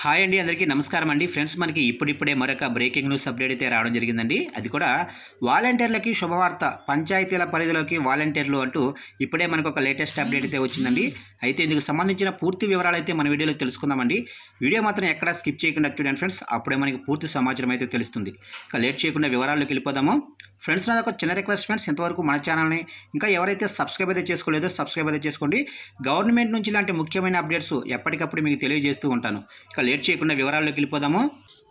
Hi అండి, అందరికీ నమస్కారం అండి. ఫ్రెండ్స్, మనకి ఇప్పుడిప్పుడే మరొక బ్రేకింగ్ న్యూస్ అప్డేట్ అయితే రావడం జరిగిందండి. అది కూడా వాలంటీర్లకి శుభవార్త. పంచాయతీల పరిధిలోకి వాలంటీర్లు అంటూ ఇప్పుడే మనకు ఒక లేటెస్ట్ అప్డేట్ అయితే వచ్చిందండి. అయితే ఇందుకు సంబంధించిన పూర్తి వివరాలు అయితే మన వీడియోలో తెలుసుకుందామండి. వీడియో మాత్రం ఎక్కడా స్కిప్ చేయకుండా చూడండి ఫ్రెండ్స్, అప్పుడే మనకి పూర్తి సమాచారం అయితే తెలుస్తుంది. ఇక లేట్ చేయకుండా వివరాల్లోకి వెళ్ళిపోదాము. ఫ్రెండ్స్, నాది ఒక చిన్న రిక్వెస్ట్ ఫ్రెండ్స్, ఇంతవరకు మన ఛానల్ని ఇంకా ఎవరైతే సబ్స్క్రైబ్ అయితే చేసుకోలేదో సబ్స్క్రైబ్ అయితే చేసుకోండి. గవర్నమెంట్ నుంచి ఇలాంటి ముఖ్యమైన అప్డేట్స్ ఎప్పటికప్పుడు మీకు తెలియజేస్తూ ఉంటాను. ఇక లేట్ చేయకుండా వివరాల్లోకి వెళ్ళిపోదాము.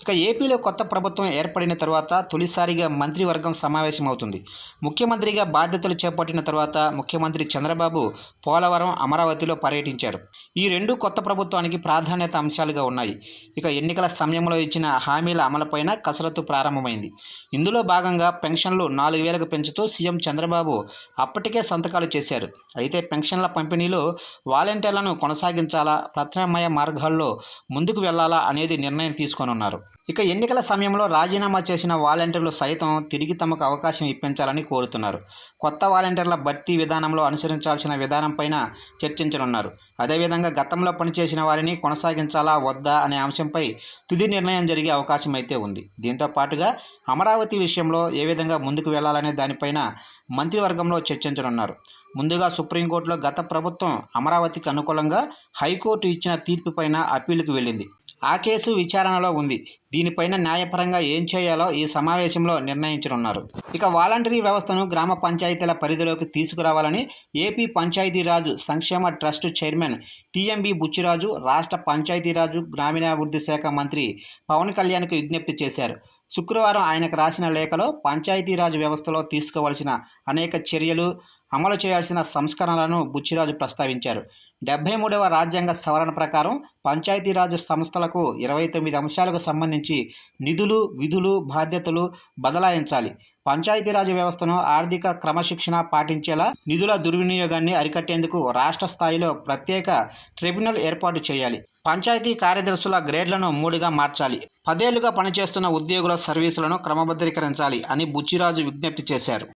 ఇక ఏపీలో కొత్త ప్రభుత్వం ఏర్పడిన తర్వాత తొలిసారిగా మంత్రివర్గం సమావేశం అవుతుంది. ముఖ్యమంత్రిగా బాధ్యతలు చేపట్టిన తర్వాత ముఖ్యమంత్రి చంద్రబాబు పోలవరం, అమరావతిలో పర్యటించారు. ఈ రెండు కొత్త ప్రభుత్వానికి ప్రాధాన్యత అంశాలుగా ఉన్నాయి. ఇక ఎన్నికల సమయంలో ఇచ్చిన హామీల అమలుపైన కసరత్తు ప్రారంభమైంది. ఇందులో భాగంగా పెన్షన్లు 4,000కు పెంచుతూ సీఎం చంద్రబాబు అప్పటికే సంతకాలు చేశారు. అయితే పెన్షన్ల పంపిణీలో వాలంటీర్లను కొనసాగించాలా, ప్రత్యామ్నాయ మార్గాల్లో ముందుకు వెళ్లాలా అనేది నిర్ణయం తీసుకోనున్నారు. ఇక ఎన్నికల సమయంలో రాజీనామా చేసిన వాలంటీర్లు సైతం తిరిగి తమకు అవకాశం ఇప్పించాలని కోరుతున్నారు. కొత్త వాలంటీర్ల భర్తీ విధానంలో అనుసరించాల్సిన విధానంపైన చర్చించనున్నారు. అదేవిధంగా గతంలో పనిచేసిన వారిని కొనసాగించాలా వద్దా అనే అంశంపై తుది నిర్ణయం జరిగే అవకాశం అయితే ఉంది. దీంతో పాటుగా అమరావతి విషయంలో ఏ విధంగా ముందుకు వెళ్లాలనే దానిపైన మంత్రివర్గంలో చర్చించనున్నారు. ముందుగా సుప్రీంకోర్టులో గత ప్రభుత్వం అమరావతికి అనుకూలంగా హైకోర్టు ఇచ్చిన తీర్పుపైన అప్పీలుకు వెళ్ళింది. ఆ కేసు విచారణలో ఉంది. దీనిపైన న్యాయపరంగా ఏం చేయాలో ఈ సమావేశంలో నిర్ణయించనున్నారు. ఇక వాలంటరీ వ్యవస్థను గ్రామ పంచాయతీల పరిధిలోకి తీసుకురావాలని ఏపీ పంచాయతీరాజ్ సంక్షేమ ట్రస్ట్ చైర్మన్ టీఎంబీ బుచ్చిరాజు రాష్ట్ర పంచాయతీరాజు గ్రామీణాభివృద్ధి శాఖ మంత్రి పవన్ కళ్యాణ్కు విజ్ఞప్తి చేశారు. శుక్రవారం ఆయనకు రాసిన లేఖలో పంచాయతీరాజ్ వ్యవస్థలో తీసుకోవాల్సిన అనేక చర్యలు, అమలు చేయాల్సిన సంస్కరణలను బుచ్చిరాజు ప్రస్తావించారు. 73వ రాజ్యాంగ సవరణ ప్రకారం పంచాయతీరాజ్ సంస్థలకు 29 అంశాలకు సంబంధించి నిధులు, విధులు, బాధ్యతలు బదలాయించాలి. పంచాయతీరాజ్ వ్యవస్థను ఆర్థిక క్రమశిక్షణ పాటించేలా నిధుల దుర్వినియోగాన్ని అరికట్టేందుకు రాష్ట్ర స్థాయిలో ప్రత్యేక ట్రిబ్యునల్ ఏర్పాటు చేయాలి. పంచాయతీ కార్యదర్శుల గ్రేడ్లను 3గా మార్చాలి. 10 ఏళ్లుగా పనిచేస్తున్న ఉద్యోగుల సర్వీసులను క్రమబద్ధీకరించాలి అని బుచ్చిరాజు విజ్ఞప్తి చేశారు.